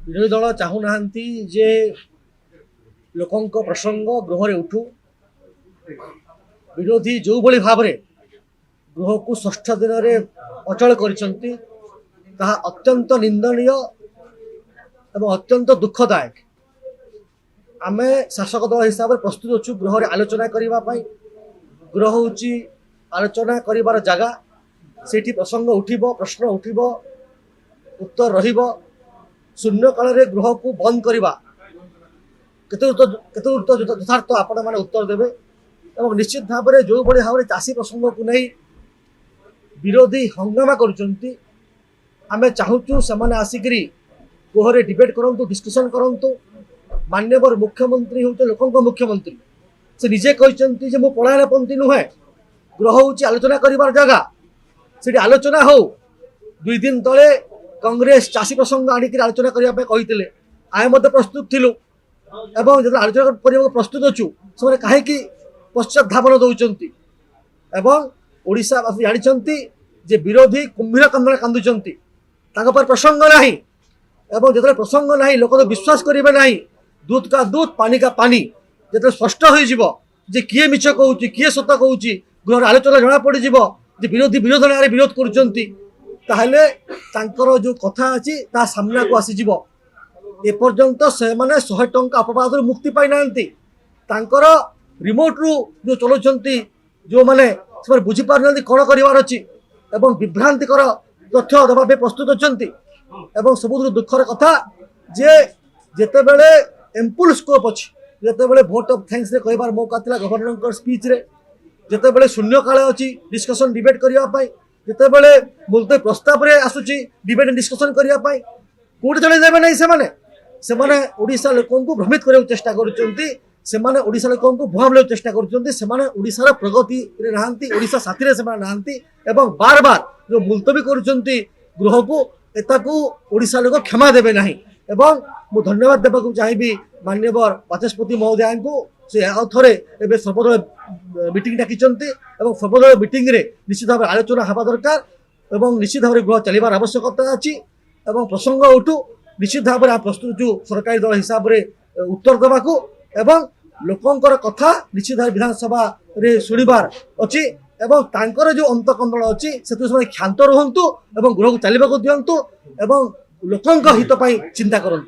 विरोधी दल चाहूना जे लोकों प्रसंग गृह उठू विरोधी जो भली भाव गृह को षष्ठ दिन में अचल कर अत्यंत निंदनीय एवं अत्यंत दुखदायक। आम शासक दल हिसाब से प्रस्तुत अच्छु गृह आलोचना करने। गृह हूँ आलोचना कर जगह से प्रसंग उठिब प्रश्न उठिब उत्तर रहिब। शून्य काल गृह को बंद करवा केते यथार्थ आपण मैंने उत्तर देवे। और निश्चित भाव में जो भाई भाव में चाषी प्रसंग को नहीं विरोधी हंगामा करुँच आम चाहूँ से आसिक गृह डिबेट करूँ डिस्कसन करूँ। माननीय मुख्यमंत्री हूँ लोकों मुख्यमंत्री से निजे कहते मु पलायनपंथी नुहे गृह हूँ आलोचना कर जगह से आलोचना हो। 2 दिन तले कांग्रेस चाषी प्रसंग आणिक आलोचना करने कहते आए प्रस्तुत थिलु एवं जो आलोचना करने प्रस्तुत अच्छु से कहीं पश्चात धावन दौरान ओडिशा जानते जे विरोधी कुंभीर कंदना कांदुंट प्रसंग ना एवं जो प्रसंग ना लोक तो विश्वास करेंगे ना। दूध का दूध पानी का पानी जो स्पष्ट हो किए मिछ कहूँ किए सत कहूँ गृह आलोचना जना पड़ विरोधी विरोध ना विरोध कर जो कथा अच्छी सामना को आसीज एपर्यंत से मैंने 100 टंका अपवाद मुक्ति पाई ना। रिमोट रु जो चलाउछंती जो मैंने बुझी पार कौन करार अच्छी एवं विभ्रांतिकर तथ्य देवा प्रस्तुत अच्छा। सबुठ दुखर कथा जे जेते बेले एम्पुल स्कोप अच्छी जिते बड़े भोट ऑफ थैंक्स रे कहबार मौका था गवर्नर स्पीच रे जिते बड़े शून्य काल अच्छी डिस्कसन डिबेट करने जिते बड़े मुलतवी प्रस्ताव रे आसुची डिबेट डिस्कसन करने कौट चले देवे ना। से ओडिशा लोकों को भ्रमित करने चेष्टा कर ओडिशा लोकों को भुआ बुलाई चेष्टा कर प्रगति नहांती ओडिशा साथी से नहांती एवं बार बार जो मुलतवी करुँच गृह को एताकू ओडिशा लोक क्षमा देवे ना। एवं मु धन्यवाद देवा चाहिए माननीय बाचस्पति महोदय को से आउ थे ए सर्वदल मीटिंग डाकी सर्वदल मीटिंग रे निश्चित भाव आलोचना हवा दरकार एवं निश्चित भाव गृह चलबार आवश्यकता अच्छी एवं प्रसंग उठू निश्चित भाव में प्रस्तुत सरकारी दल हिसाब से उत्तर देवाक एवं लोकंकर कथा निश्चित भाव विधानसभा रे शुणिबार अच्छी एवं तांकर जो अंतकंदल अच्छी से क्षांत रुहतु एवं गृह को चलने दिंतु एवं लोकों हित चिंता करूँ।